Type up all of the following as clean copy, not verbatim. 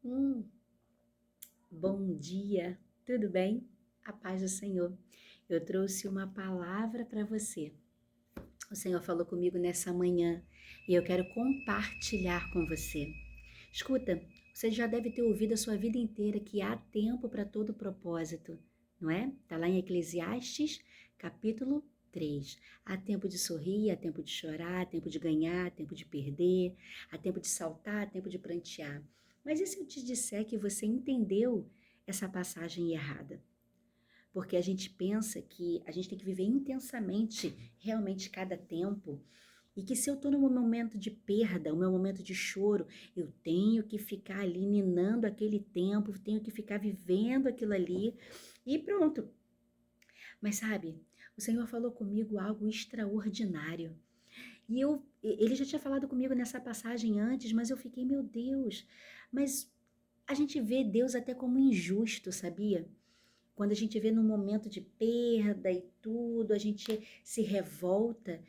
Hum, Bom dia, tudo bem? A paz do Senhor. Eu trouxe uma palavra para você. O Senhor falou comigo nessa manhã e eu quero compartilhar com você. Escuta, você já deve ter ouvido a sua vida inteira que há tempo para todo propósito, não é? Está lá em Eclesiastes, capítulo 3. Há tempo de sorrir, há tempo de chorar, há tempo de ganhar, há tempo de perder, há tempo de saltar, há tempo de prantear. Mas e se eu te disser que você entendeu essa passagem errada? Porque a gente pensa que a gente tem que viver intensamente, realmente, cada tempo, e que se eu estou num momento de perda, o meu momento de choro, eu tenho que ficar ali minando aquele tempo, tenho que ficar vivendo aquilo ali e pronto. Mas sabe, o Senhor falou comigo algo extraordinário. Ele já tinha falado comigo nessa passagem antes, mas eu fiquei, meu Deus, mas a gente vê Deus até como injusto, sabia? Quando a gente vê num momento de perda e tudo, a gente se revolta.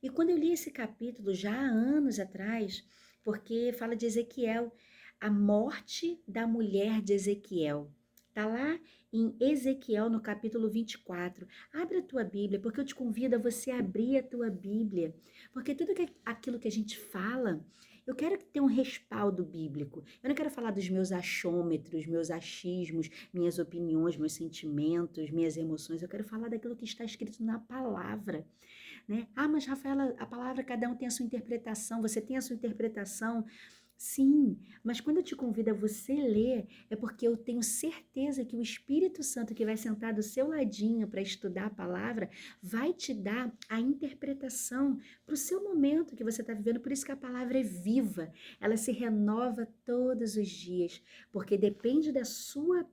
E quando eu li esse capítulo já há anos atrás, porque fala de Ezequiel, a morte da mulher de Ezequiel. Está lá em Ezequiel, no capítulo 24. Abre a tua Bíblia, porque eu te convido a você abrir a tua Bíblia. Porque aquilo que a gente fala, eu quero que tenha um respaldo bíblico. Eu não quero falar dos meus achômetros, meus achismos, minhas opiniões, meus sentimentos, minhas emoções. Eu quero falar daquilo que está escrito na palavra, né? Ah, mas Rafaela, a palavra cada um tem a sua interpretação, você tem a sua interpretação. Sim, mas quando eu te convido a você ler, é porque eu tenho certeza que o Espírito Santo que vai sentar do seu ladinho para estudar a palavra vai te dar a interpretação para o seu momento que você está vivendo. Por isso que a palavra é viva, ela se renova todos os dias, porque depende da sua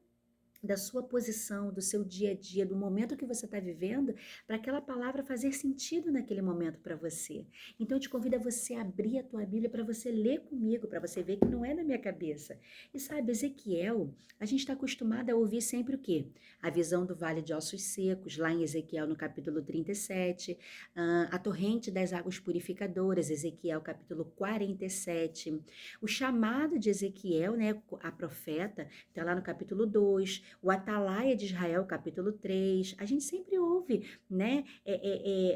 posição, do seu dia a dia, do momento que você está vivendo, para aquela palavra fazer sentido naquele momento para você. Então eu te convido a você abrir a tua Bíblia para você ler comigo, para você ver que não é na minha cabeça. E sabe, Ezequiel, a gente está acostumado a ouvir sempre o quê? A visão do vale de ossos secos, lá em Ezequiel no capítulo 37, a torrente das águas purificadoras, Ezequiel capítulo 47, o chamado de Ezequiel, né, a profeta, está lá no capítulo 2, o Atalaia de Israel, capítulo 3. A gente sempre ouve, né,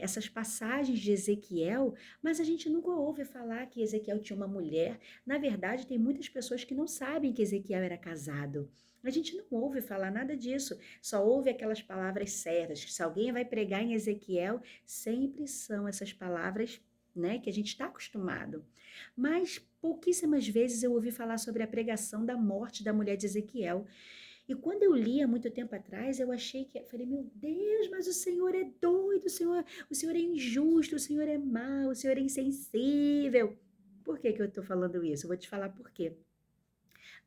essas passagens de Ezequiel, mas a gente nunca ouve falar que Ezequiel tinha uma mulher. Na verdade, tem muitas pessoas que não sabem que Ezequiel era casado. A gente não ouve falar nada disso, só ouve aquelas palavras certas, que se alguém vai pregar em Ezequiel, sempre são essas palavras, né, que a gente está acostumado. Mas pouquíssimas vezes eu ouvi falar sobre a pregação da morte da mulher de Ezequiel. E quando eu li há muito tempo atrás, eu achei que, falei, meu Deus, mas o Senhor é doido, o Senhor é injusto, o Senhor é mau, o Senhor é insensível. Por que que eu estou falando isso? Eu vou te falar por quê.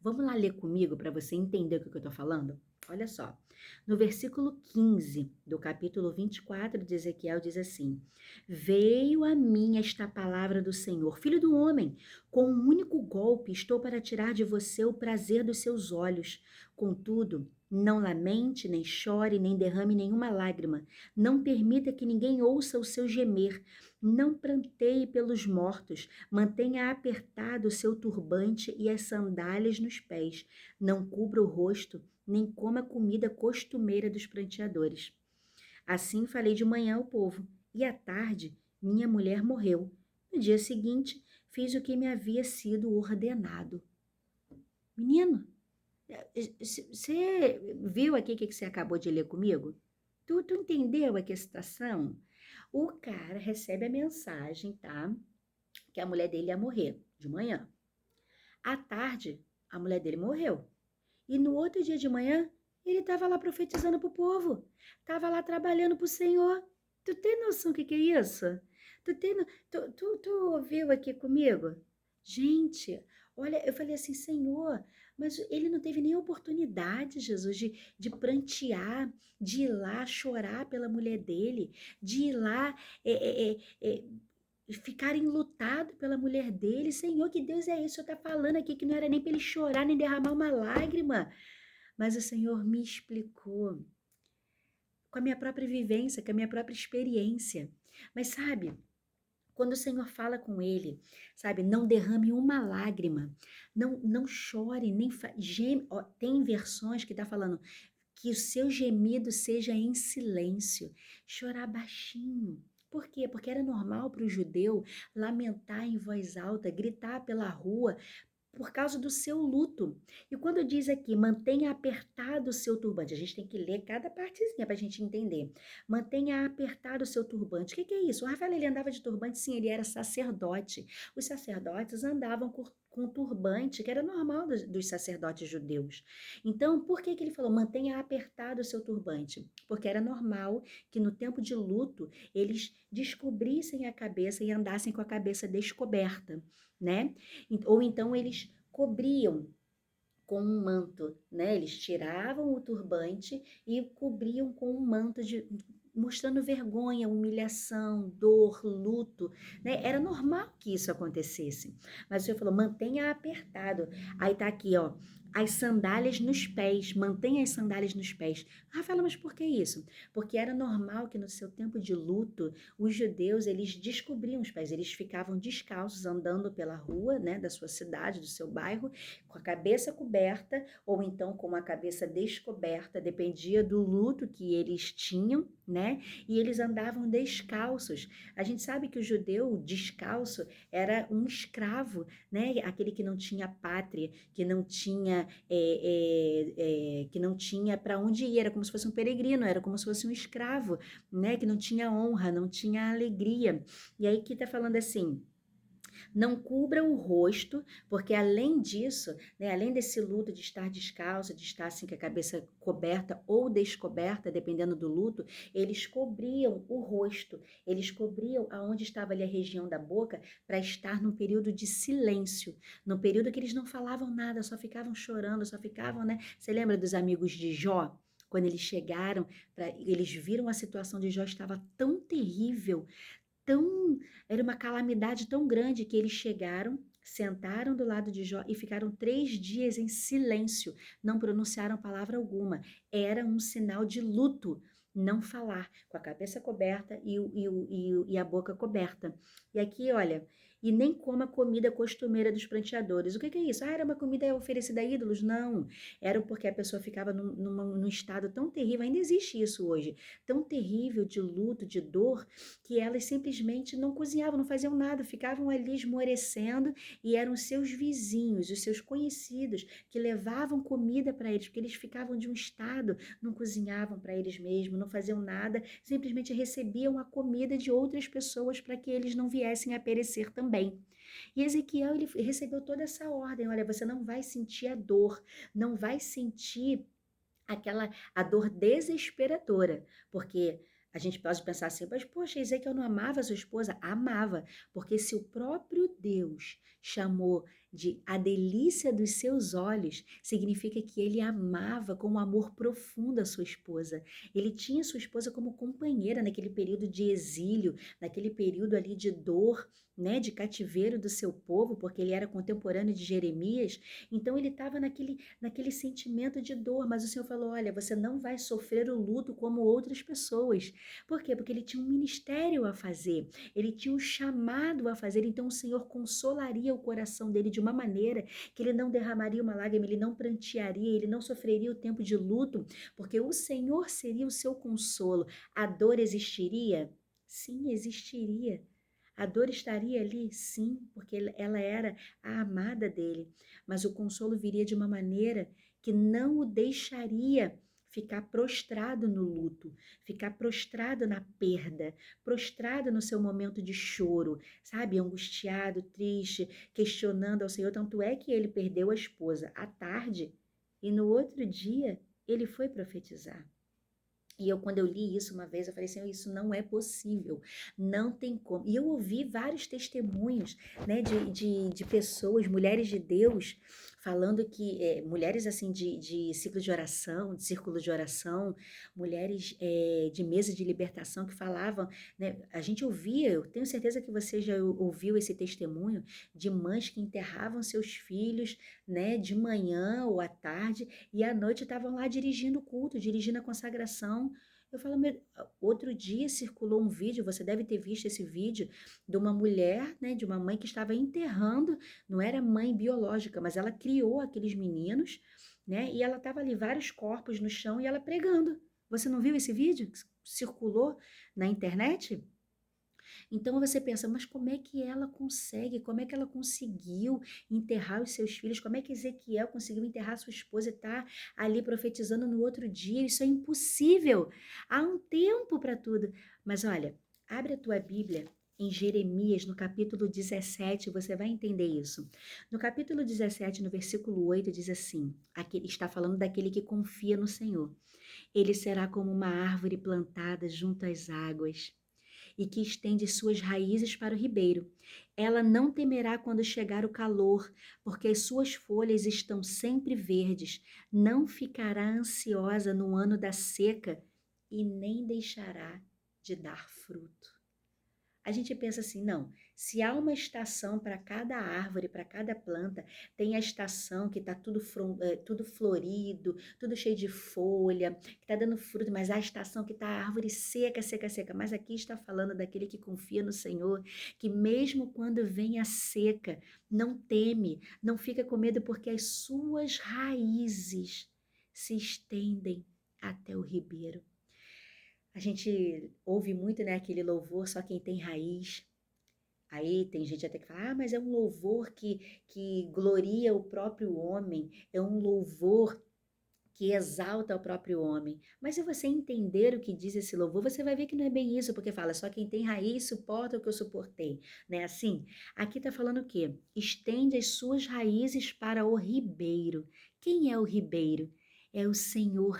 Vamos lá ler comigo para você entender o que eu estou falando? Olha só, no versículo 15 do capítulo 24 de Ezequiel diz assim: Veio a mim esta palavra do Senhor, filho do homem, com um único golpe estou para tirar de você o prazer dos seus olhos. Contudo, não lamente, nem chore, nem derrame nenhuma lágrima. Não permita que ninguém ouça o seu gemer. Não pranteie pelos mortos. Mantenha apertado o seu turbante e as sandálias nos pés. Não cubra o rosto, nem coma a comida costumeira dos pranteadores. Assim falei de manhã ao povo, e à tarde minha mulher morreu. No dia seguinte, fiz o que me havia sido ordenado. Menino, você viu aqui o que você acabou de ler comigo? Tu entendeu aqui a situação? O cara recebe a mensagem, tá? Que a mulher dele ia morrer de manhã. À tarde, a mulher dele morreu. E no outro dia de manhã, ele estava lá profetizando para o povo. Estava lá trabalhando para o Senhor. Tu tem noção do que é isso? Tu ouviu aqui comigo? Gente, olha, eu falei assim, Senhor, mas ele não teve nem oportunidade, Jesus, de prantear, de ir lá chorar pela mulher dele, de ir lá ficar enlutado pela mulher dele. Senhor, que Deus é esse? O Senhor está falando aqui que não era nem para ele chorar, nem derramar uma lágrima. Mas o Senhor me explicou com a minha própria vivência, com a minha própria experiência. Mas sabe, Quando o Senhor fala com ele, sabe, não derrame uma lágrima, não chore, nem geme. Ó, tem versões que tá falando que o seu gemido seja em silêncio, chorar baixinho. Por quê? Porque era normal para o judeu lamentar em voz alta, gritar pela rua, por causa do seu luto. E quando diz aqui, mantenha apertado o seu turbante, a gente tem que ler cada partezinha para a gente entender. Mantenha apertado o seu turbante. O que é isso? O Rafael, ele andava de turbante, sim, ele era sacerdote. Os sacerdotes andavam com turbante, que era normal dos sacerdotes judeus. Então, por que ele falou, mantenha apertado o seu turbante? Porque era normal que no tempo de luto, eles descobrissem a cabeça e andassem com a cabeça descoberta, né? Ou então eles cobriam com um manto, né? Eles tiravam o turbante e cobriam com um manto mostrando vergonha, humilhação, dor, luto, né? Era normal que isso acontecesse. Mas o Senhor falou: mantenha apertado. Aí tá aqui, ó. As sandálias nos pés, mantenha as sandálias nos pés. Rafaela, mas por que isso? Porque era normal que no seu tempo de luto, os judeus, eles descobriam os pés, eles ficavam descalços andando pela rua, né, da sua cidade, do seu bairro, com a cabeça coberta ou então com a cabeça descoberta, dependia do luto que eles tinham, né? E eles andavam descalços. A gente sabe que o judeu descalço era um escravo, né? Aquele que não tinha pátria, que não tinha que não tinha para onde ir, era como se fosse um peregrino, era como se fosse um escravo, né? Que não tinha honra, não tinha alegria. E aí que tá falando assim: não cubra o rosto, porque além disso, né, além desse luto de estar descalço, de estar assim com a cabeça coberta ou descoberta, dependendo do luto, eles cobriam o rosto, eles cobriam aonde estava ali a região da boca para estar num período de silêncio, num período que eles não falavam nada, só ficavam chorando, só ficavam, né? Você lembra dos amigos de Jó? Quando eles chegaram, eles viram a situação de Jó estava tão terrível, tão, era uma calamidade tão grande que eles chegaram, sentaram do lado de Jó e ficaram 3 dias em silêncio, não pronunciaram palavra alguma. Era um sinal de luto não falar, com a cabeça coberta e a boca coberta. E aqui, olha, e nem coma comida costumeira dos pranteadores. O que é isso? Ah, era uma comida oferecida a ídolos? Não, era porque a pessoa ficava num estado tão terrível, ainda existe isso hoje, tão terrível de luto, de dor, que elas simplesmente não cozinhavam, não faziam nada, ficavam ali esmorecendo e eram seus vizinhos, os seus conhecidos, que levavam comida para eles, porque eles ficavam de um estado, não cozinhavam para eles mesmos, não faziam nada, simplesmente recebiam a comida de outras pessoas para que eles não viessem a perecer também. E Ezequiel, ele recebeu toda essa ordem: olha, você não vai sentir a dor, não vai sentir a dor desesperadora, porque a gente pode pensar assim, mas poxa, Ezequiel não amava a sua esposa? Amava, porque se o próprio Deus chamou de a delícia dos seus olhos, significa que ele amava com um amor profundo a sua esposa. Ele tinha sua esposa como companheira naquele período de exílio, naquele período ali de dor, né, de cativeiro do seu povo, porque ele era contemporâneo de Jeremias. Então ele estava naquele sentimento de dor, mas o Senhor falou: olha, você não vai sofrer o luto como outras pessoas. Por quê? Porque ele tinha um ministério a fazer, ele tinha um chamado a fazer, então o Senhor consolaria o coração dele de uma maneira que ele não derramaria uma lágrima, ele não prantearia, ele não sofreria o tempo de luto, porque o Senhor seria o seu consolo. A dor existiria? Sim, existiria. A dor estaria ali, sim, porque ela era a amada dele, mas o consolo viria de uma maneira que não o deixaria ficar prostrado no luto, ficar prostrado na perda, prostrado no seu momento de choro, sabe, angustiado, triste, questionando ao Senhor. Tanto é que ele perdeu a esposa à tarde e no outro dia ele foi profetizar. E quando eu li isso uma vez, eu falei assim: isso não é possível, não tem como. E eu ouvi vários testemunhos, né, de pessoas, mulheres de Deus, falando que, mulheres assim de ciclo de oração, de círculo de oração, mulheres de mesa de libertação que falavam, né, a gente ouvia, eu tenho certeza que você já ouviu esse testemunho de mães que enterravam seus filhos, né, de manhã ou à tarde, e à noite estavam lá dirigindo o culto, dirigindo a consagração. Eu falo, outro dia circulou um vídeo, você deve ter visto esse vídeo, de uma mulher, né, de uma mãe que estava enterrando, não era mãe biológica, mas ela criou aqueles meninos, né, e ela estava ali, vários corpos no chão e ela pregando. Você não viu esse vídeo que circulou na internet? Então você pensa, mas como é que ela consegue? Como é que ela conseguiu enterrar os seus filhos? Como é que Ezequiel conseguiu enterrar sua esposa e tá ali profetizando no outro dia? Isso é impossível. Há um tempo para tudo. Mas olha, abre a tua Bíblia em Jeremias, no capítulo 17, você vai entender isso. No capítulo 17, no versículo 8, diz assim: está falando daquele que confia no Senhor. Ele será como uma árvore plantada junto às águas e que estende suas raízes para o ribeiro. Ela não temerá quando chegar o calor, porque as suas folhas estão sempre verdes. Não ficará ansiosa no ano da seca e nem deixará de dar fruto. A gente pensa assim, não, se há uma estação para cada árvore, para cada planta, tem a estação que está tudo florido, tudo cheio de folha, que está dando fruto, mas há a estação que está a árvore seca, seca, seca. Mas aqui está falando daquele que confia no Senhor, que mesmo quando vem a seca, não teme, não fica com medo, porque as suas raízes se estendem até o ribeiro. A gente ouve muito, né, aquele louvor, só quem tem raiz. Aí tem gente até que fala, mas é um louvor que gloria o próprio homem, é um louvor que exalta o próprio homem. Mas se você entender o que diz esse louvor, você vai ver que não é bem isso, porque fala, só quem tem raiz suporta o que eu suportei, né? Assim, aqui tá falando o quê? Estende as suas raízes para o ribeiro. Quem é o ribeiro? É o Senhor.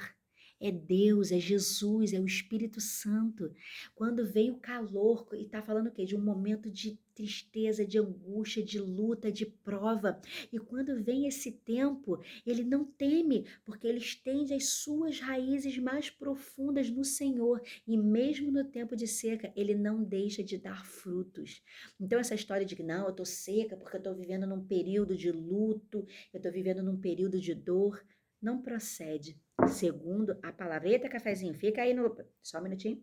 É Deus, é Jesus, é o Espírito Santo. Quando veio o calor, e tá falando o quê? De um momento de tristeza, de angústia, de luta, de prova. E quando vem esse tempo, ele não teme, porque ele estende as suas raízes mais profundas no Senhor. E mesmo no tempo de seca, ele não deixa de dar frutos. Então, essa história de que não, eu tô seca porque eu tô vivendo num período de luto, eu tô vivendo num período de dor, não procede. Segundo a palavra. Eita, cafezinho, fica aí no. Só um minutinho.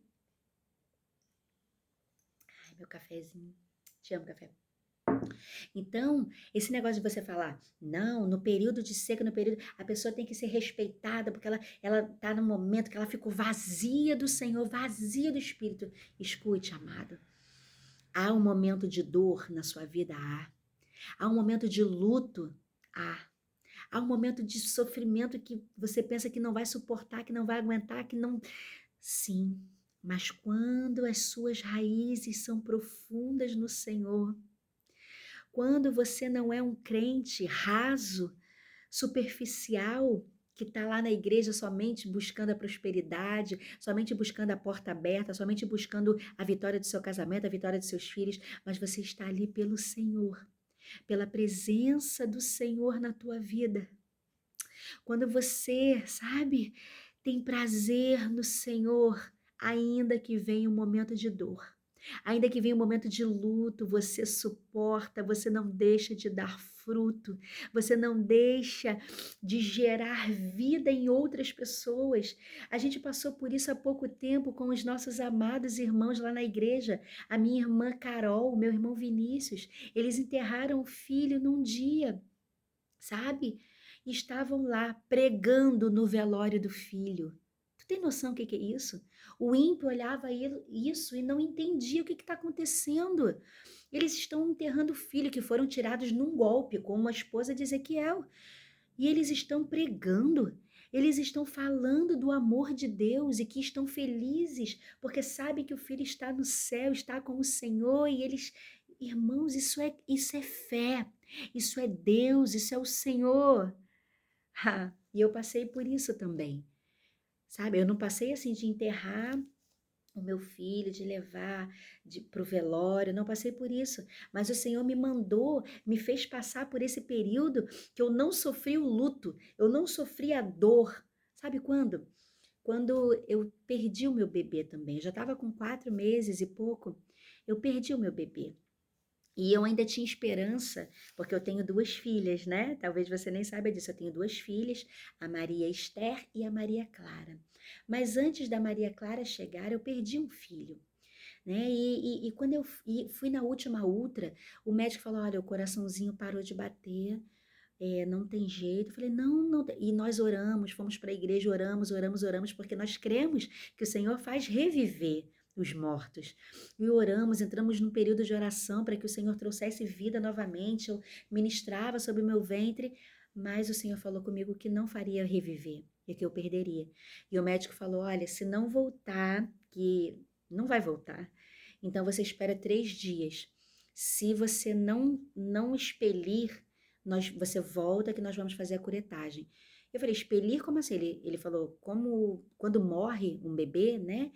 Ai, meu cafezinho. Te amo, café. Então, esse negócio de você falar, não, no período de seca, no período, a pessoa tem que ser respeitada, porque ela tá no momento que ela ficou vazia do Senhor, vazia do Espírito. Escute, amado, há um momento de dor na sua vida? Há um momento de luto? Há um momento de sofrimento que você pensa que não vai suportar, que não vai aguentar, que não... Sim, mas quando as suas raízes são profundas no Senhor, quando você não é um crente raso, superficial, que está lá na igreja somente buscando a prosperidade, somente buscando a porta aberta, somente buscando a vitória do seu casamento, a vitória dos seus filhos, mas você está ali pelo Senhor, pela presença do Senhor na tua vida. Quando você, sabe, tem prazer no Senhor, ainda que venha um momento de dor. Ainda que venha um momento de luto, você suporta, você não deixa de dar fruto, você não deixa de gerar vida em outras pessoas. A gente passou por isso há pouco tempo com os nossos amados irmãos lá na igreja. A minha irmã Carol, o meu irmão Vinícius, eles enterraram o filho num dia, sabe? Estavam lá pregando no velório do filho. Tu tem noção do que é isso? O ímpio olhava isso e não entendia o que está acontecendo. Eles estão enterrando o filho que foram tirados num golpe, como a esposa de Ezequiel. E eles estão pregando, eles estão falando do amor de Deus e que estão felizes porque sabem que o filho está no céu, está com o Senhor e eles... Irmãos, isso é fé, isso é Deus, isso é o Senhor. E eu passei por isso também, sabe? Eu não passei assim de enterrar o meu filho, de levar para o velório, não passei por isso. Mas o Senhor me mandou, me fez passar por esse período que eu não sofri o luto, eu não sofri a dor. Sabe quando? Quando eu perdi o meu bebê também, eu já estava com 4 meses e pouco, eu perdi o meu bebê. E eu ainda tinha esperança, porque eu tenho 2 filhas, né, talvez você nem saiba disso, eu tenho 2 filhas, a Maria Esther e a Maria Clara. Mas antes da Maria Clara chegar, eu perdi um filho, né, e quando eu fui na última ultra, o médico falou: "Olha, o coraçãozinho parou de bater, não tem jeito". Eu falei: "Não, não tem". E nós oramos, fomos para a igreja, oramos, oramos, oramos, porque nós cremos que o Senhor faz reviver os mortos. E oramos, entramos num período de oração para que o Senhor trouxesse vida novamente. Eu ministrava sobre o meu ventre, mas o Senhor falou comigo que não faria reviver e que eu perderia. E o médico falou: "Olha, se não voltar, que não vai voltar, então você espera 3 dias. Se você não expelir, você volta que nós vamos fazer a curetagem". Eu falei: "Expelir, como assim?". Ele falou: "Como quando morre um bebê, né,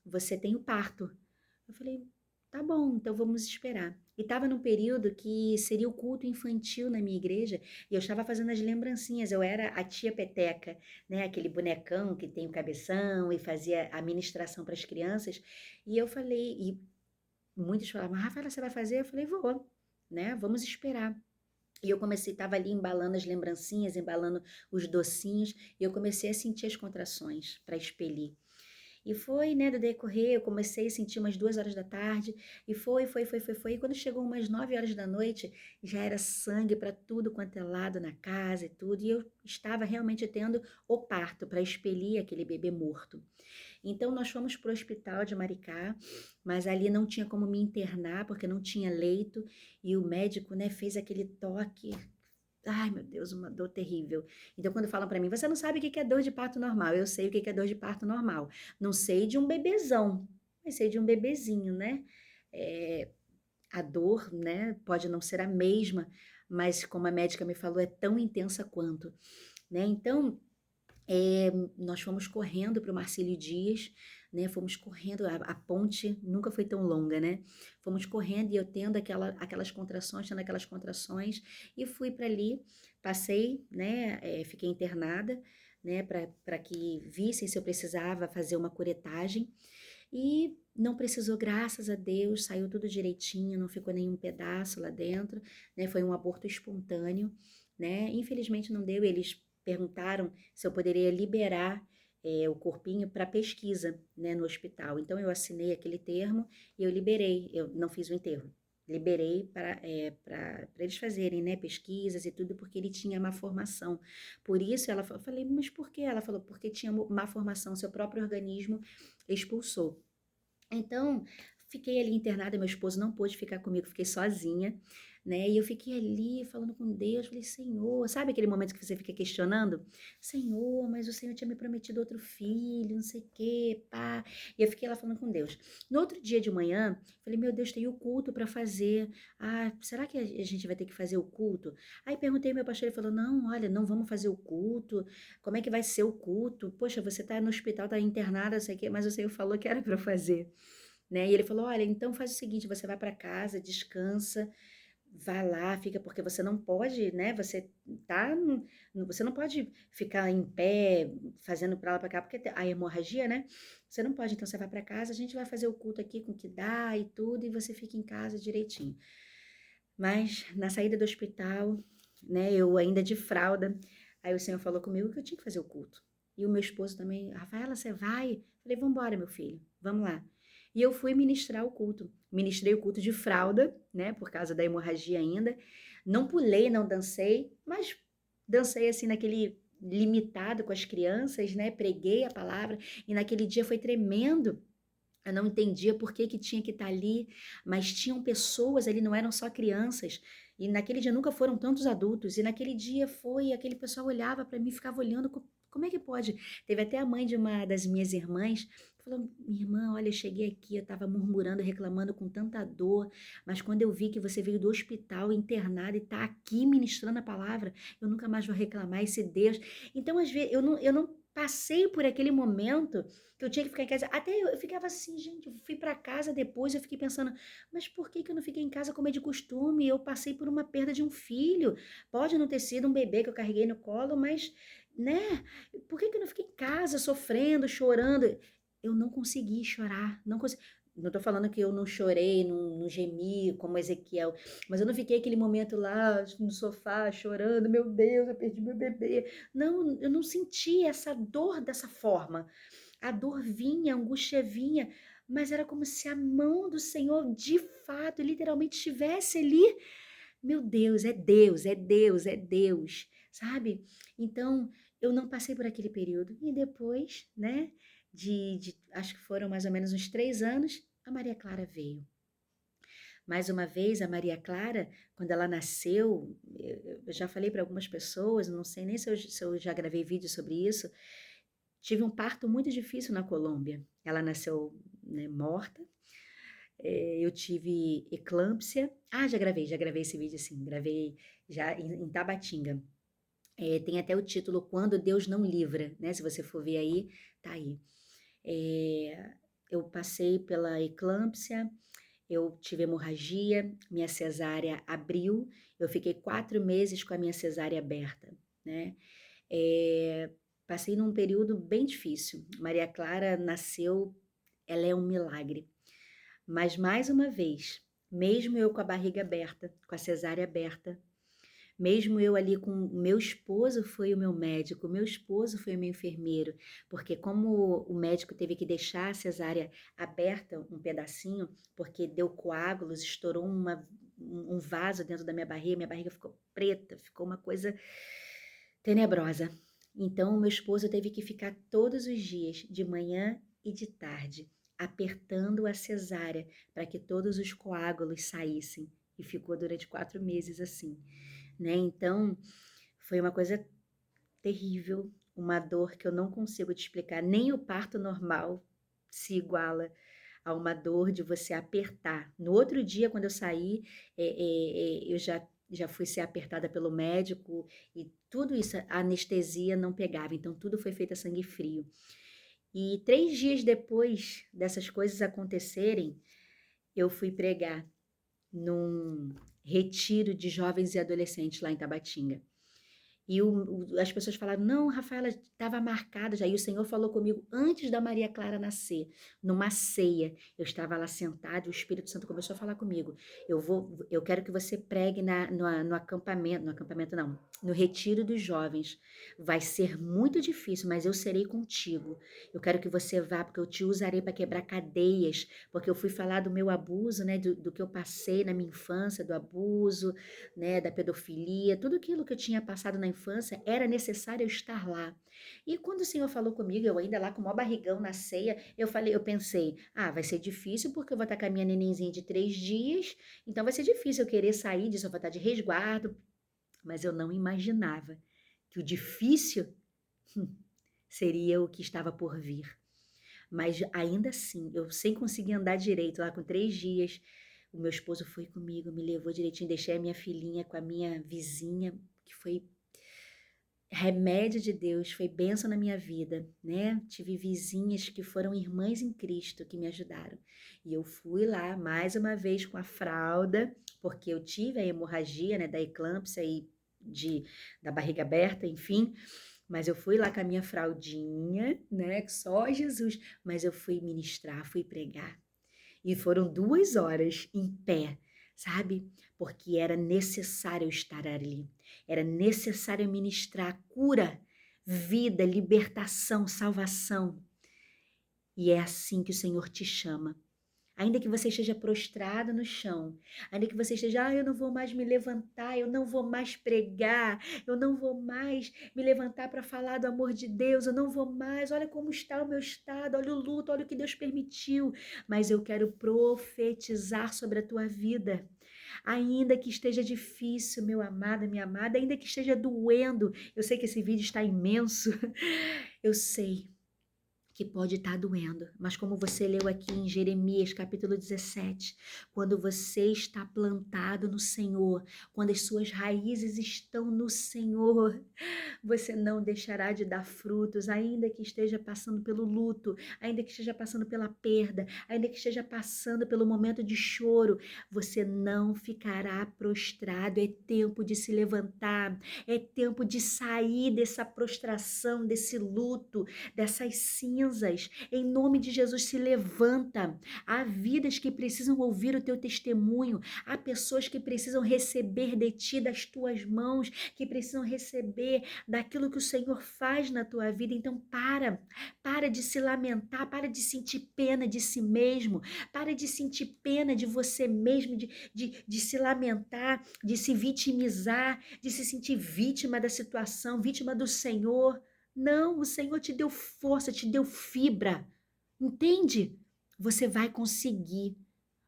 você tem o parto". Eu falei: "Tá bom, então vamos esperar". E estava num período que seria o culto infantil na minha igreja, e eu estava fazendo as lembrancinhas, eu era a tia peteca, né, aquele bonecão que tem o cabeção e fazia a ministração para as crianças, e eu falei, e muitos falavam: "Rafaela, você vai fazer?". Eu falei: "Vou", né, "vamos esperar". E eu comecei, estava ali embalando as lembrancinhas, embalando os docinhos, e eu comecei a sentir as contrações para expelir. E foi, né, do decorrer, eu comecei a sentir umas 2 horas da tarde, e foi. E quando chegou umas 9 horas da noite, já era sangue para tudo quanto é lado na casa e tudo, e eu estava realmente tendo o parto para expelir aquele bebê morto. Então nós fomos para o hospital de Maricá, mas ali não tinha como me internar, porque não tinha leito, e o médico, né, fez aquele toque. Ai, meu Deus, uma dor terrível. Então, quando falam para mim: "Você não sabe o que que é dor de parto normal". Eu sei o que que é dor de parto normal. Não sei de um bebezão, mas sei de um bebezinho, né. Eh, a dor, né, pode não ser a mesma, mas como a médica me falou, é tão intensa quanto, né. Então, nós fomos correndo para o Marcílio Dias, né, fomos correndo, a ponte nunca foi tão longa, né, fomos correndo e eu tendo aquelas contrações, tendo aquelas contrações, e fui para ali, passei, né, fiquei internada, né, para que vissem se eu precisava fazer uma curetagem, e não precisou, graças a Deus, saiu tudo direitinho, não ficou nenhum pedaço lá dentro, né, foi um aborto espontâneo, né, infelizmente não deu, eles perguntaram se eu poderia liberar, o corpinho para pesquisa, né, no hospital. Então eu assinei aquele termo e eu liberei, eu não fiz o enterro, liberei para eles fazerem, né, pesquisas e tudo, porque ele tinha má formação. Por isso ela eu falei: "Mas por quê?". Ela falou: "Porque tinha má formação, seu próprio organismo expulsou". Então, fiquei ali internada, meu esposo não pôde ficar comigo, fiquei sozinha, né, e eu fiquei ali falando com Deus, falei: "Senhor", sabe aquele momento que você fica questionando? "Senhor, mas o Senhor tinha me prometido outro filho, não sei o quê, pá", e eu fiquei lá falando com Deus. No outro dia de manhã, falei: "Meu Deus, tem o culto para fazer. Ah, será que a gente vai ter que fazer o culto?". Aí perguntei ao meu pastor, ele falou: "Não, olha, não vamos fazer o culto, como é que vai ser o culto? Poxa, você tá no hospital, tá internada, não sei o quê", mas o Senhor falou que era para eu fazer, né, e ele falou: "Olha, então faz o seguinte, você vai para casa, descansa, vai lá, fica, porque você não pode, né, tá num você não pode ficar em pé, fazendo pra lá pra cá, porque a hemorragia, né, você não pode, então você vai para casa, a gente vai fazer o culto aqui com o que dá e tudo, e você fica em casa direitinho". Mas na saída do hospital, né, eu ainda de fralda, aí o Senhor falou comigo que eu tinha que fazer o culto. E o meu esposo também: "Rafaela, você vai?". Falei: "Vamos embora, meu filho, vamos lá". E eu fui ministrar o culto. Ministrei o culto de fralda, né, por causa da hemorragia ainda. Não pulei, não dancei, mas dancei assim naquele limitado com as crianças, né, preguei a palavra, e naquele dia foi tremendo. Eu não entendia por que que tinha que estar ali, mas tinham pessoas ali, não eram só crianças. E naquele dia nunca foram tantos adultos. E naquele dia foi, aquele pessoal olhava para mim, ficava olhando, como é que pode? Teve até a mãe de uma das minhas irmãs, que falou: "Minha irmã, olha, eu cheguei aqui, eu estava murmurando, reclamando com tanta dor, mas quando eu vi que você veio do hospital internada e está aqui ministrando a palavra, eu nunca mais vou reclamar, esse Deus". Então, às vezes, eu não passei por aquele momento que eu tinha que ficar em casa. Até eu ficava assim, gente, eu fui para casa depois, eu fiquei pensando: "Mas por que que eu não fiquei em casa como é de costume? Eu passei por uma perda de um filho. Pode não ter sido um bebê que eu carreguei no colo, mas, né, por que que eu não fiquei em casa sofrendo, chorando?". Eu não consegui chorar, não consegui. Não estou falando que eu não chorei, não gemi como Ezequiel, mas eu não fiquei aquele momento lá no sofá chorando, meu Deus, eu perdi meu bebê. Não, eu não senti essa dor dessa forma. A dor vinha, a angústia vinha, mas era como se a mão do Senhor de fato, literalmente estivesse ali. Meu Deus, é Deus, é Deus, é Deus, sabe? Então, eu não passei por aquele período. E depois, né, acho que foram mais ou menos uns 3 anos, a Maria Clara veio. Mais uma vez, a Maria Clara, quando ela nasceu, eu já falei para algumas pessoas, não sei nem se eu já gravei vídeo sobre isso, tive um parto muito difícil na Colômbia. Ela nasceu, né, morta. Eu tive eclâmpsia. Ah, já gravei esse vídeo sim, gravei já em Tabatinga. Tem até o título Quando Deus Não Livra, né? Se você for ver aí, tá aí. É, eu passei pela eclâmpsia, eu tive hemorragia, minha cesárea abriu, eu fiquei 4 meses com a minha cesárea aberta, né? É, passei num período bem difícil. Maria Clara nasceu, ela é um milagre. Mas mais uma vez, mesmo eu com a barriga aberta, com a cesárea aberta, mesmo eu ali com o meu esposo foi o meu médico, o meu esposo foi o meu enfermeiro, porque como o médico teve que deixar a cesárea aberta um pedacinho, porque deu coágulos, estourou um vaso dentro da minha barriga ficou preta, ficou uma coisa tenebrosa. Então, o meu esposo teve que ficar todos os dias, de manhã e de tarde, apertando a cesárea para que todos os coágulos saíssem. E ficou durante 4 meses assim, né? Então, foi uma coisa terrível, uma dor que eu não consigo te explicar. Nem o parto normal se iguala a uma dor de você apertar. No outro dia, quando eu saí, eu já fui ser apertada pelo médico e tudo isso, a anestesia não pegava, então tudo foi feito a sangue frio. E 3 dias depois dessas coisas acontecerem, eu fui pregar num retiro de jovens e adolescentes lá em Tabatinga. E as pessoas falaram, não, Rafaela, estava marcada já. E o Senhor falou comigo antes da Maria Clara nascer, numa ceia. Eu estava lá sentada e o Espírito Santo começou a falar comigo. Eu quero que você pregue no acampamento não, no retiro dos jovens. Vai ser muito difícil, mas eu serei contigo. Eu quero que você vá, porque eu te usarei para quebrar cadeias, porque eu fui falar do meu abuso, né, do que eu passei na minha infância, do abuso, né, da pedofilia, tudo aquilo que eu tinha passado na infância, era necessário eu estar lá. E quando o Senhor falou comigo, eu ainda lá com o maior barrigão na ceia, eu pensei, vai ser difícil porque eu vou estar com a minha nenenzinha de 3 dias, então vai ser difícil eu querer sair disso, eu vou estar de resguardo, mas eu não imaginava que o difícil seria o que estava por vir. Mas ainda assim, eu sem conseguir andar direito lá com 3 dias, o meu esposo foi comigo, me levou direitinho, deixei a minha filhinha com a minha vizinha, que foi remédio de Deus, foi bênção na minha vida, né? Tive vizinhas que foram irmãs em Cristo que me ajudaram. E eu fui lá mais uma vez com a fralda, porque eu tive a hemorragia, né, da eclâmpsia e da barriga aberta, enfim. Mas eu fui lá com a minha fraldinha, né? Só Jesus. Mas eu fui ministrar, fui pregar. E foram 2 horas em pé, sabe? Porque era necessário estar ali. Era necessário ministrar cura, vida, libertação, salvação. E é assim que o Senhor te chama. Ainda que você esteja prostrado no chão, ainda que você esteja, eu não vou mais me levantar, eu não vou mais pregar, eu não vou mais me levantar para falar do amor de Deus, eu não vou mais, olha como está o meu estado, olha o luto, olha o que Deus permitiu, mas eu quero profetizar sobre a tua vida. Ainda que esteja difícil, meu amado, minha amada, ainda que esteja doendo, eu sei que esse vídeo está imenso, eu sei que pode estar doendo, mas como você leu aqui em Jeremias capítulo 17, quando você está plantado no Senhor, quando as suas raízes estão no Senhor, você não deixará de dar frutos, ainda que esteja passando pelo luto, ainda que esteja passando pela perda, ainda que esteja passando pelo momento de choro, você não ficará prostrado, é tempo de se levantar, é tempo de sair dessa prostração, desse luto, dessas cinzas, cinzas. Em nome de Jesus, se levanta. Há vidas que precisam ouvir o teu testemunho. Há pessoas que precisam receber de ti, das tuas mãos, que precisam receber daquilo que o Senhor faz na tua vida. Então, para de se lamentar, para de sentir pena de si mesmo, para de sentir pena de você mesmo, de se lamentar, de se vitimizar, de se sentir vítima da situação, vítima do Senhor. Não, o Senhor te deu força, te deu fibra. Entende? Você vai conseguir.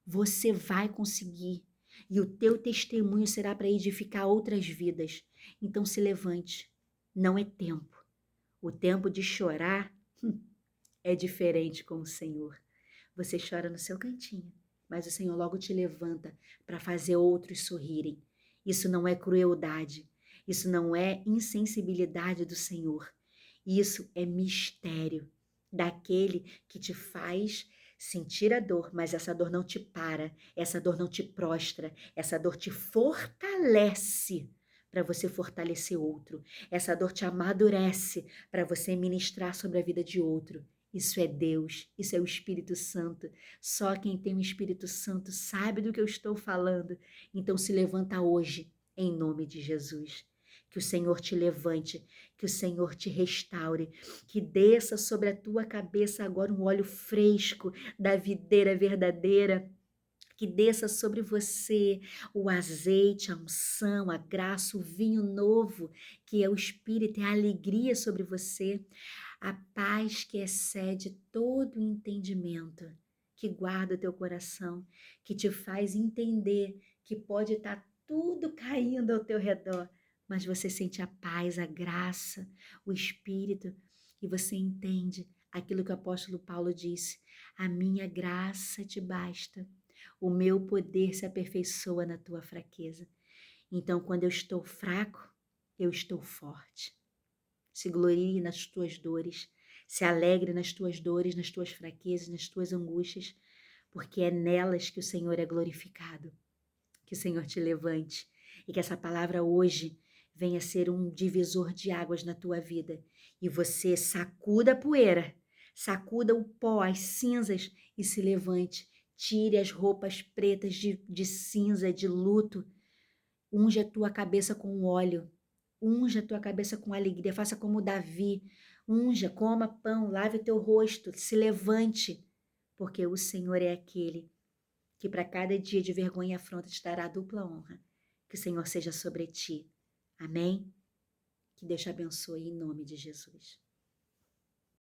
Você vai conseguir. E o teu testemunho será para edificar outras vidas. Então se levante. Não é tempo. O tempo de chorar é diferente com o Senhor. Você chora no seu cantinho, mas o Senhor logo te levanta para fazer outros sorrirem. Isso não é crueldade. Isso não é insensibilidade do Senhor. Isso é mistério daquele que te faz sentir a dor, mas essa dor não te para, essa dor não te prostra, essa dor te fortalece para você fortalecer outro. Essa dor te amadurece para você ministrar sobre a vida de outro. Isso é Deus, isso é o Espírito Santo. Só quem tem o Espírito Santo sabe do que eu estou falando. Então se levanta hoje, em nome de Jesus. Que o Senhor te levante, que o Senhor te restaure, que desça sobre a tua cabeça agora um óleo fresco da videira verdadeira, que desça sobre você o azeite, a unção, a graça, o vinho novo, que é o Espírito, é a alegria sobre você, a paz que excede todo o entendimento, que guarda o teu coração, que te faz entender que pode estar tudo caindo ao teu redor, mas você sente a paz, a graça, o Espírito, e você entende aquilo que o apóstolo Paulo disse: a minha graça te basta. O meu poder se aperfeiçoa na tua fraqueza. Então, quando eu estou fraco, eu estou forte. Se glorie nas tuas dores, se alegre nas tuas dores, nas tuas fraquezas, nas tuas angústias, porque é nelas que o Senhor é glorificado. Que o Senhor te levante e que essa palavra hoje venha ser um divisor de águas na tua vida e você sacuda a poeira, sacuda o pó, as cinzas e se levante. Tire as roupas pretas de cinza, de luto. Unge a tua cabeça com óleo. Unge a tua cabeça com alegria. Faça como Davi. Unja, coma pão, lave o teu rosto. Se levante. Porque o Senhor é aquele que para cada dia de vergonha e afronta te dará dupla honra. Que o Senhor seja sobre ti. Amém? Que Deus te abençoe em nome de Jesus.